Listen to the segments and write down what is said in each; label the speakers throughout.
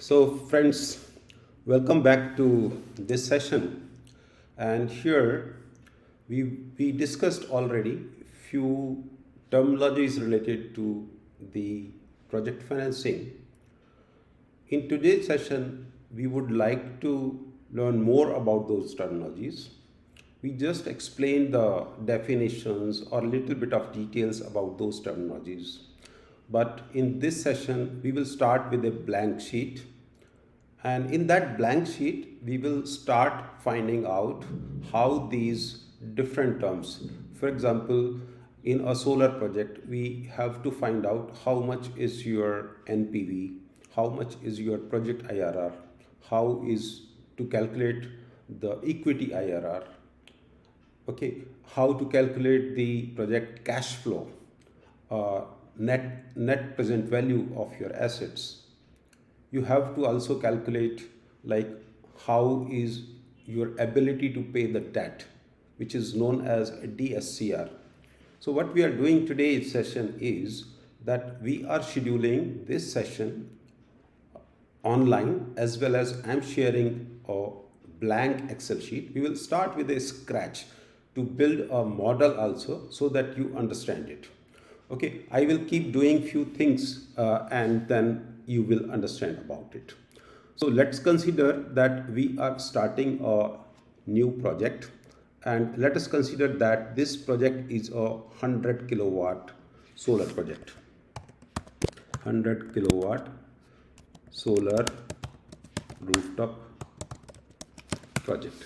Speaker 1: So, friends, welcome back to this session. And here we discussed already few terminologies related to the project financing. In today's session, we would like to learn more about those terminologies. We just explained the definitions or little bit of details about those terminologies. But in this session, we will start with a blank sheet, and in that blank sheet, we will start finding out how these different terms, for example, in a solar project, we have to find out how much is your NPV, how much is your project IRR, how is to calculate the equity IRR, okay, how to calculate the project cash flow, net present value of your assets. You have to also calculate like how is your ability to pay the debt, which is known as DSCR. So what we are doing today's session is that we are scheduling this session online, as well as I'm sharing a blank Excel sheet. We will start with a scratch to build a model also so that you understand it. Okay, I will keep doing few things and then you will understand about it. So let's consider that we are starting a new project, and let us consider that this project is a 100 kilowatt solar project. 100 kilowatt solar rooftop project.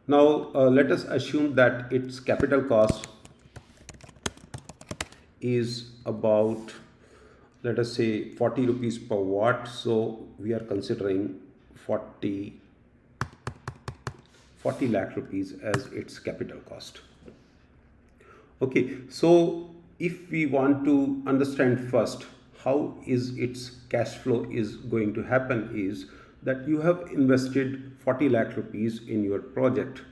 Speaker 1: Now let us assume that its capital cost is about, let us say, 40 rupees per watt. So we are considering 40 lakh rupees as its capital cost. Okay, so if we want to understand first how is its cash flow is going to happen, is that you have invested 40 lakh rupees in your project.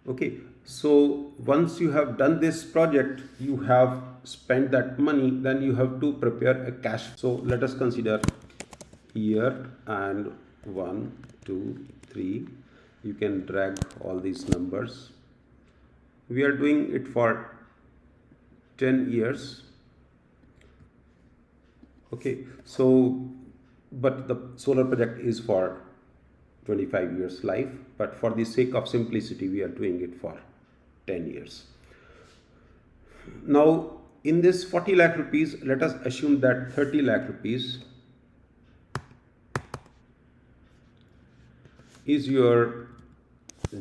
Speaker 1: Okay, so once you have done this project, you have spent that money, then you have to prepare a cash. So let us consider here, and 1 2 3, you can drag all these numbers. We are doing it for 10 years. Okay, so but the solar project is for 25 years life, but for the sake of simplicity we are doing it for 10 years. Now in this 40 lakh rupees, let us assume that 30 lakh rupees is your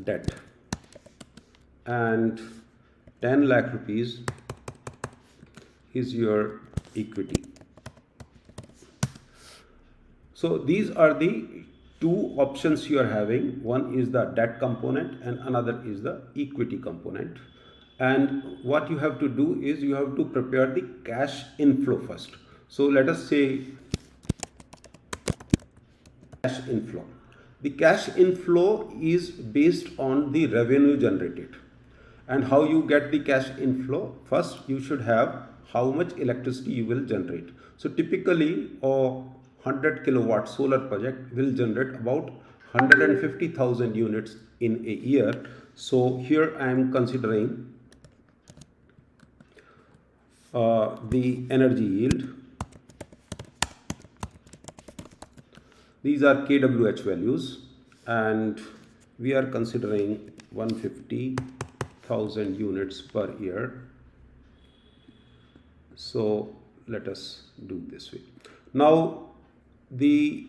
Speaker 1: debt and 10 lakh rupees is your equity. So these are the two options you are having. One is the debt component and another is the equity component. And what you have to do is you have to prepare the cash inflow first. So let us say cash inflow. The cash inflow is based on the revenue generated. And how you get the cash inflow? First, you should have how much electricity you will generate. So typically a 100 kilowatt solar project will generate about 150,000 units in a year. So here I am considering the energy yield. These are kWh values, and we are considering 150,000 units per year. So let us do this way. Now the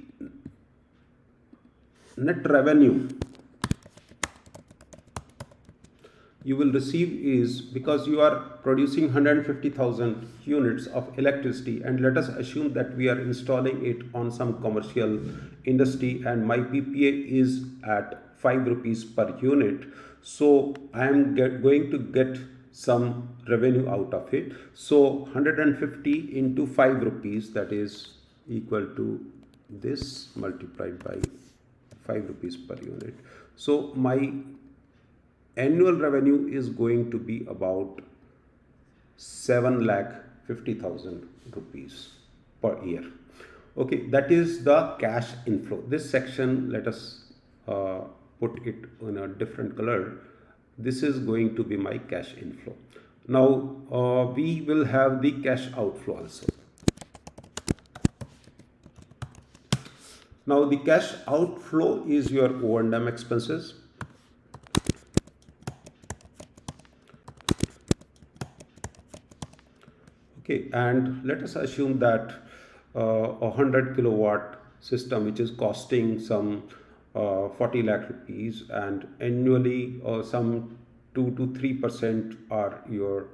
Speaker 1: net revenue you will receive is, because you are producing 150,000 units of electricity, and let us assume that we are installing it on some commercial industry and my PPA is at 5 rupees per unit. So I am going to get some revenue out of it. So 150 into 5 rupees, that is equal to this multiplied by 5 rupees per unit. So my annual revenue is going to be about 7,50,000 rupees per year. Okay, that is the cash inflow. This section, let us uh, put it in a different color. This is going to be my cash inflow. Now we will have the cash outflow also. Now the cash outflow is your O&M expenses. Okay, and let us assume that a 100 kilowatt system which is costing some 40 lakh rupees, and annually some 2 to 3% are your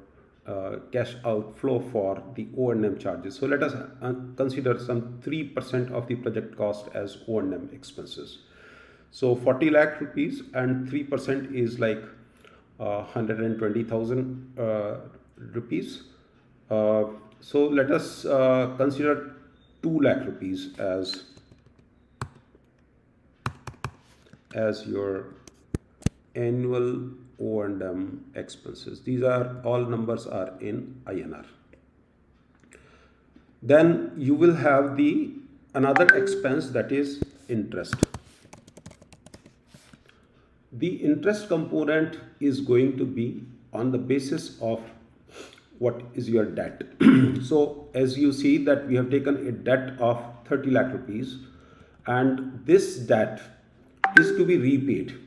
Speaker 1: cash outflow for the O&M charges. So let us consider some 3% of the project cost as O&M expenses. So 40 lakh rupees and 3% is like 120,000 rupees. So let us consider 2 lakh rupees as your annual O&M expenses. These are all numbers are in INR. Then you will have the another expense, that is interest. The interest component is going to be on the basis of what is your debt. So as you see that we have taken a debt of 30 lakh rupees, and this debt is to be repaid.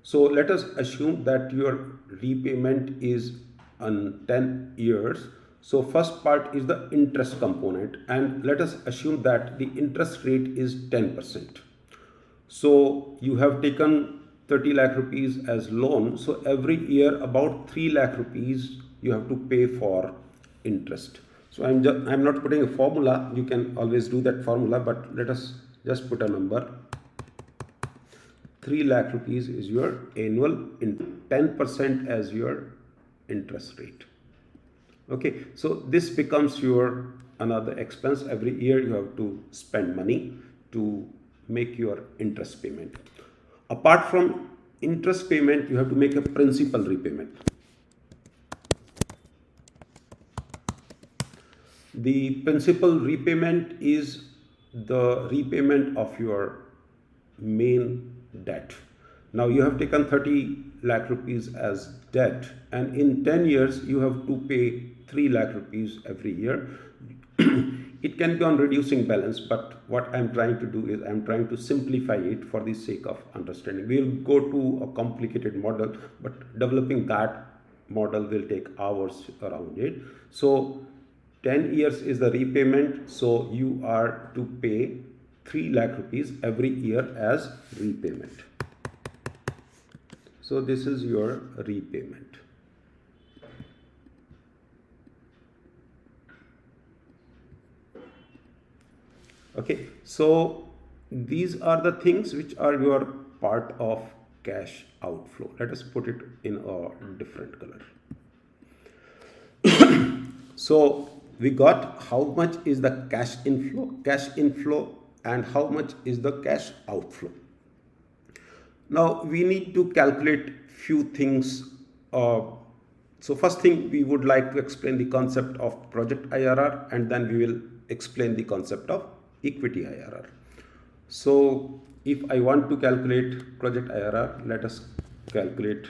Speaker 1: So let us assume that your repayment is on 10 years. So first part is the interest component, and let us assume that the interest rate is 10%. So you have taken 30 lakh rupees as loan. So every year about 3 lakh rupees you have to pay for interest. So I'm not putting a formula. You can always do that formula, but let us just put a number. 3 lakh rupees is your annual 10% as your interest rate. Okay, so this becomes your another expense. Every year you have to spend money to make your interest payment. Apart from interest payment, you have to make a principal repayment. The principal repayment is the repayment of your main debt. Now you have taken 30 lakh rupees as debt, and in 10 years you have to pay 3 lakh rupees every year. It can be on reducing balance, but what I'm trying to do is I'm trying to simplify it for the sake of understanding. We'll go to a complicated model, but developing that model will take hours around it. So 10 years is the repayment, so you are to pay 3 lakh rupees every year as repayment. So this is your repayment. Okay, so these are the things which are your part of cash outflow. Let us put it in a different color. So we got how much is the cash inflow, and how much is the cash outflow. Now we need to calculate few things. So first thing, we would like to explain the concept of project IRR, and then we will explain the concept of equity IRR. So if I want to calculate project IRR, let us calculate.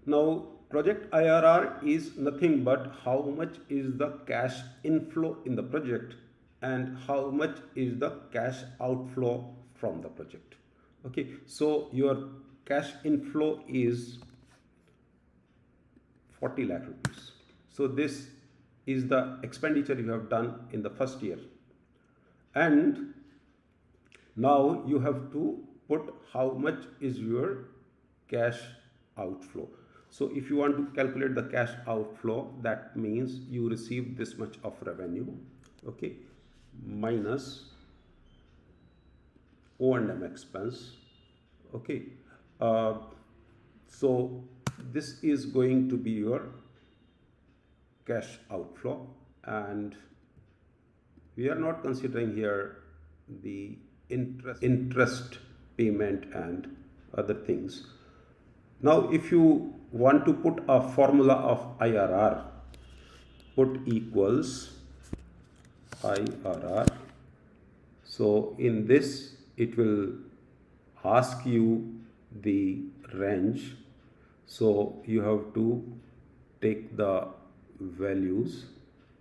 Speaker 1: Now project IRR is nothing but how much is the cash inflow in the project and how much is the cash outflow from the project. Okay, so your cash inflow is 40 lakh rupees. So this is the expenditure you have done in the first year, and now you have to put how much is your cash outflow. So if you want to calculate the cash outflow, that means you receive this much of revenue, okay, minus O&M expense, okay. So this is going to be your cash outflow, and we are not considering here the interest payment and other things. Now if you want to put a formula of IRR, put equals IRR. So in this, it will ask you the range. So you have to take the values.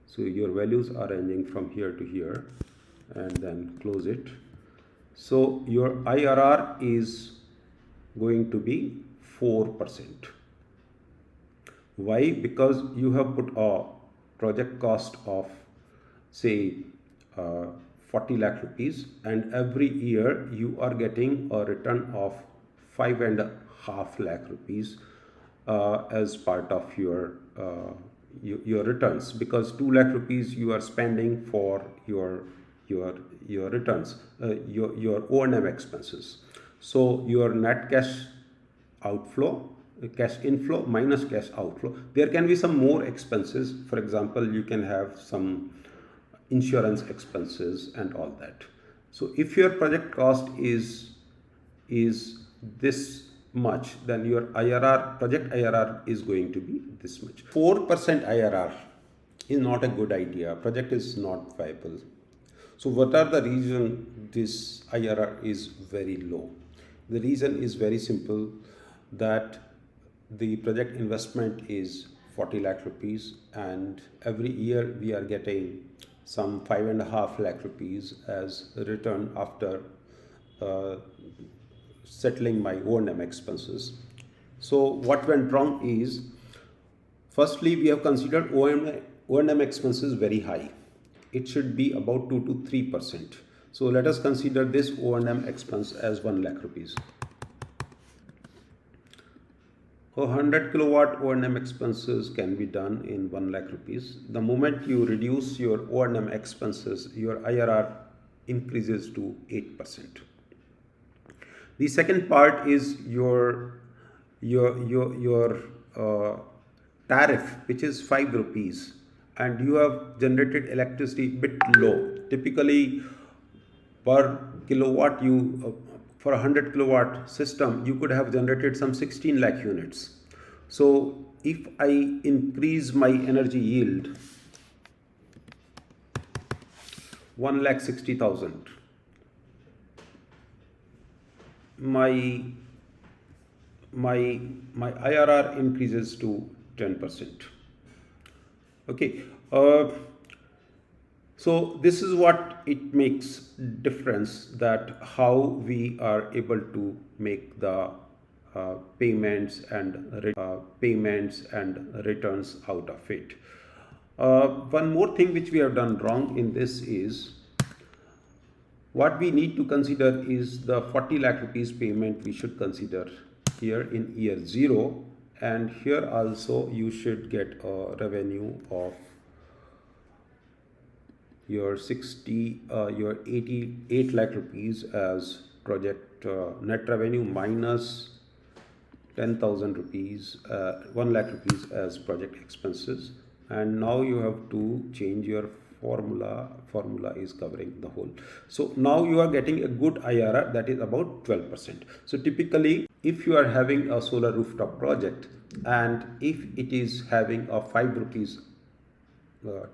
Speaker 1: So your values are ranging from here to here, and then close it. So your IRR is going to be 4%. Why? Because you have put a project cost of say 40 lakh rupees, and every year you are getting a return of 5.5 lakh rupees as part of your returns, because 2 lakh rupees you are spending for your returns, your O&M expenses. So your net cash outflow, cash inflow minus cash outflow. There can be some more expenses. For example, you can have some insurance expenses and all that. So if your project cost is this much, then your IRR, project IRR, is going to be this much. 4% IRR is not a good idea. Project is not viable. So what are the reason this IRR is very low? The reason is very simple, that the project investment is 40 lakh rupees, and every year we are getting some 5.5 lakh rupees as return after settling my O&M expenses. So what went wrong is, firstly, we have considered O&M expenses very high. It should be about 2 to 3%. So let us consider this O&M expense as 1 lakh rupees. 100 kilowatt O&M expenses can be done in 1 lakh rupees. The moment you reduce your O&M expenses, your IRR increases to 8%. The second part is your tariff, which is 5 rupees, and you have generated electricity bit low. Typically, per kilowatt, for a 100 kilowatt system, you could have generated some 16 lakh units. So if I increase my energy yield 1,60,000, my IRR increases to 10%. Okay. So this is what it makes difference, that how we are able to make the payments and returns out of it. One more thing which we have done wrong in this is, what we need to consider is the 40 lakh rupees payment we should consider here in year 0, and here also you should get a revenue of your 88 lakh rupees as project net revenue, minus 10,000 rupees, 1 lakh rupees as project expenses. And now you have to change your formula is covering the whole. So now you are getting a good IRR, that is about 12%. So typically, if you are having a solar rooftop project, and if it is having a 5 rupees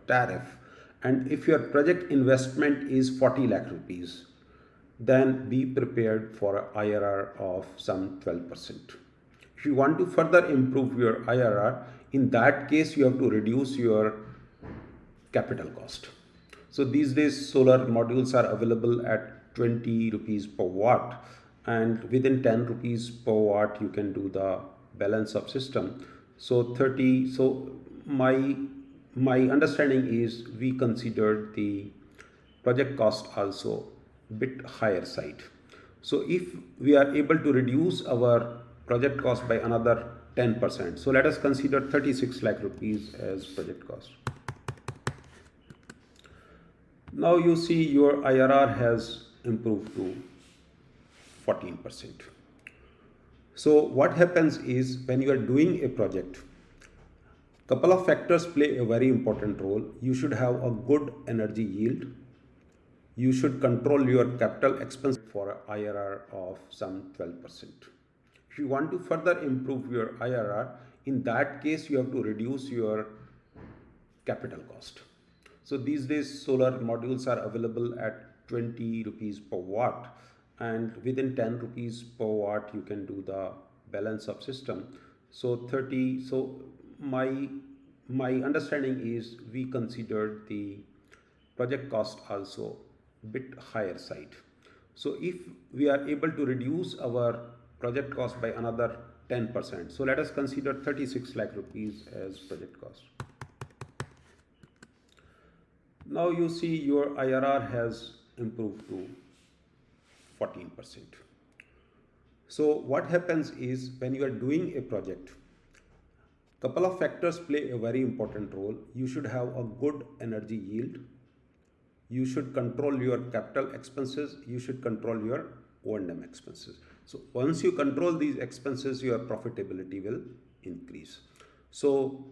Speaker 1: tariff, and if your project investment is 40 lakh rupees, then be prepared for an IRR of some 12%. If you want to further improve your IRR, in that case you have to reduce your capital cost. So these days solar modules are available at 20 rupees per watt, and within 10 rupees per watt you can do the balance of system. So 30. So my understanding is we considered the project cost also bit higher side. So if we are able to reduce our project cost by another 10%, so let us consider 36 lakh rupees as project cost. Now you see your IRR has improved to 14%. So what happens is, when you are doing a project, couple of factors play a very important role. You should have a good energy yield. You should control your capital expense for an IRR of some 12%. If you want to further improve your IRR, in that case you have to reduce your capital cost. So these days solar modules are available at 20 rupees per watt, and within 10 rupees per watt you can do the balance of system. So 30, so my understanding is we considered the project cost also bit higher side. So if we are able to reduce our project cost by another 10%, so let us consider 36 lakh rupees as project cost. Now you see your IRR has improved to 14%. So what happens is when you are doing a project, couple of factors play a very important role. You should have a good energy yield. You should control your capital expenses. You should control your O&M expenses. So once you control these expenses, your profitability will increase. So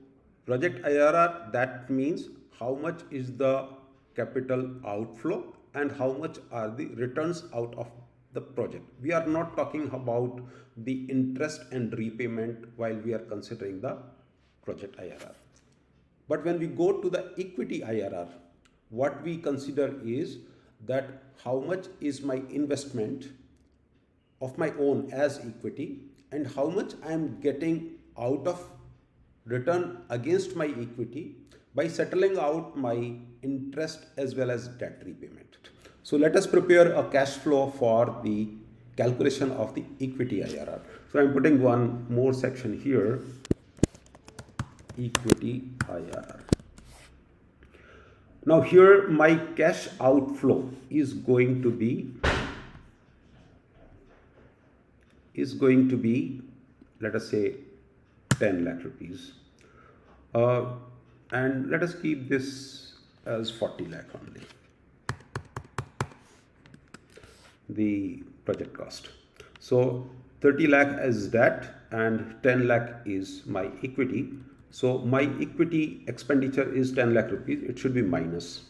Speaker 1: project IRR, that means how much is the capital outflow and how much are the returns out of the project. We are not talking about the interest and repayment while we are considering the project IRR. But when we go to the equity IRR, what we consider is that how much is my investment of my own as equity and how much I am getting out of return against my equity by settling out my interest as well as debt repayment. So let us prepare a cash flow for the calculation of the equity IRR. So I'm putting one more section here, equity IRR. Now here my cash outflow is going to be let us say 10 lakh rupees, and let us keep this as 40 lakh only, the project cost. So 30 lakh as debt and 10 lakh is my equity. So my equity expenditure is 10 lakh rupees. It should be minus.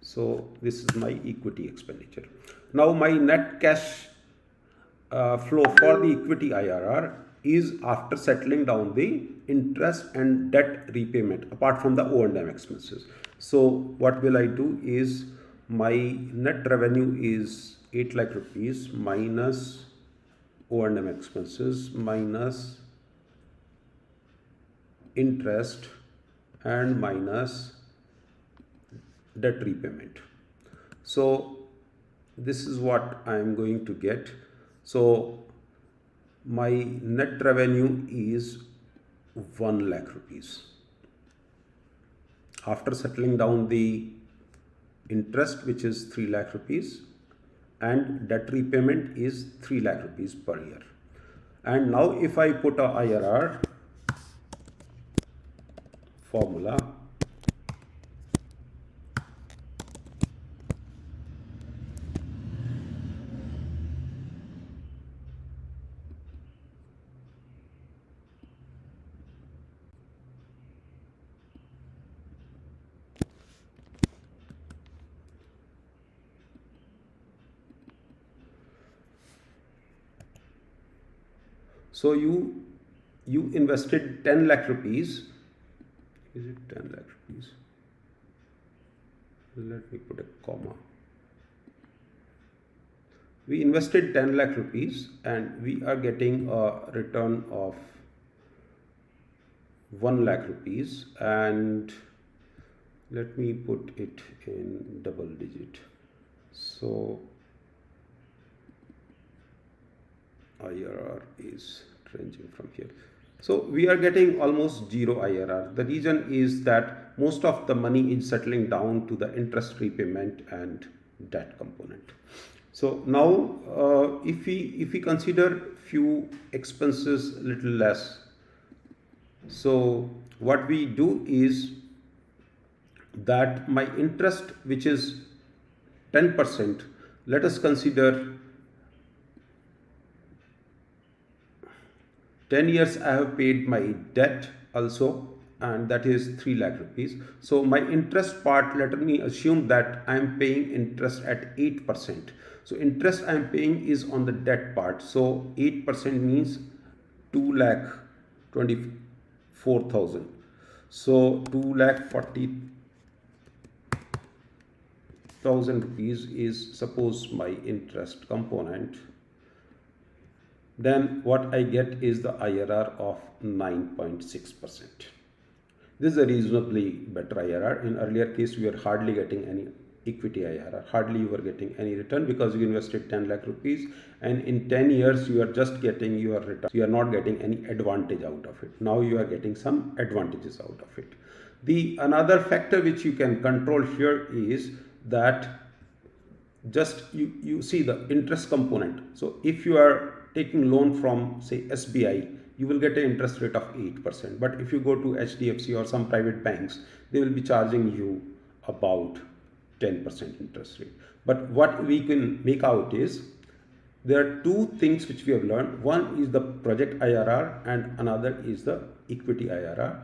Speaker 1: So this is my equity expenditure. Now my net cash flow for the equity IRR is after settling down the interest and debt repayment apart from the O&M expenses. So what will I do is my net revenue is 8 lakh rupees minus O&M expenses minus interest and minus debt repayment. So this is what I am going to get. So my net revenue is 1 lakh rupees after settling down the interest, which is 3 lakh rupees, and debt repayment is 3 lakh rupees per year. And now if I put a IRR formula, so you invested 10 lakh rupees. Is it 10 lakh rupees? Let me put a comma. We invested 10 lakh rupees and we are getting a return of 1 lakh rupees, and let me put it in double digit. So IRR is ranging from here. So we are getting almost zero IRR. The reason is that most of the money is settling down to the interest repayment and debt component. So now if we consider few expenses little less, so what we do is that my interest, which is 10%, let us consider 10 years I have paid my debt also, and that is 3 lakh rupees. So my interest part, let me assume that I am paying interest at 8%. So interest I am paying is on the debt part. So 8% means 2 lakh 24,000. So 2,40,000 rupees is suppose my interest component. Then what I get is the IRR of 9.6%. This is a reasonably better IRR. In earlier case, we were hardly getting any equity IRR. Hardly you were getting any return because you invested 10 lakh rupees, and in 10 years you are just getting your return. You are not getting any advantage out of it. Now you are getting some advantages out of it. The another factor which you can control here is that just you see the interest component. So if you are taking loan from say SBI, you will get an interest rate of 8%. But if you go to HDFC or some private banks, they will be charging you about 10% interest rate. But what we can make out is there are two things which we have learned. One is the project IRR and another is the equity IRR.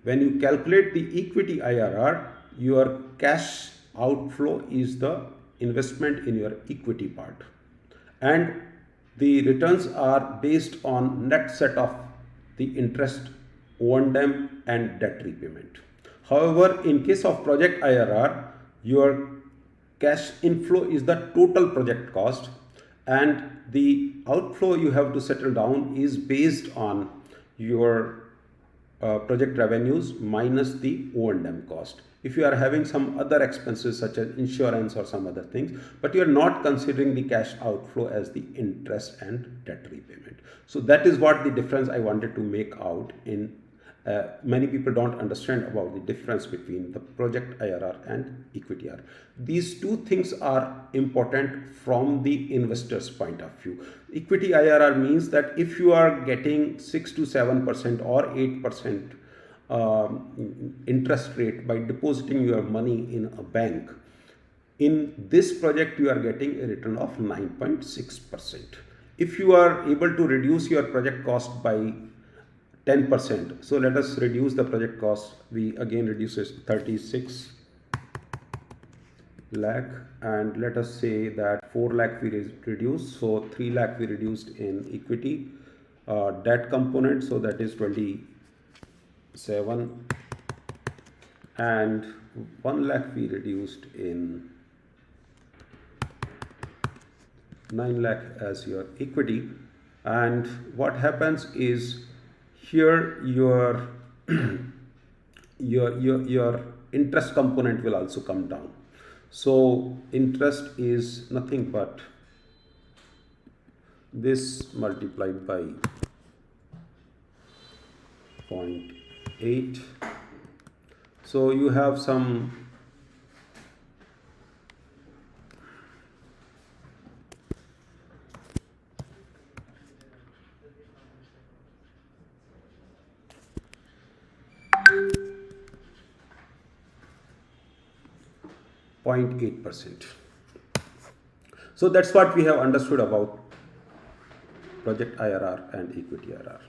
Speaker 1: When you calculate the equity IRR, your cash outflow is the investment in your equity part, and the returns are based on net set of the interest, O&M and debt repayment. However, in case of project IRR, your cash inflow is the total project cost, and the outflow you have to settle down is based on your project revenues minus the O&M cost. If you are having some other expenses such as insurance or some other things, but you are not considering the cash outflow as the interest and debt repayment. So that is what the difference I wanted to make out in. Many people don't understand about the difference between the project IRR and equity IRR. These two things are important from the investor's point of view. Equity IRR means that if you are getting 6 to 7% or 8% interest rate by depositing your money in a bank, in this project you are getting a return of 9.6%. If you are able to reduce your project cost by 10%, so let us reduce the project cost. We again reduce it 36 lakh, and let us say that 4 lakh we reduce, so 3 lakh we reduced in equity debt component, so that is 27, and 1 lakh we reduced in 9 lakh as your equity. And what happens is here your your interest component will also come down. So interest is nothing but this multiplied by 0.8. So you have some 0.8%. So that's what we have understood about project IRR and equity IRR.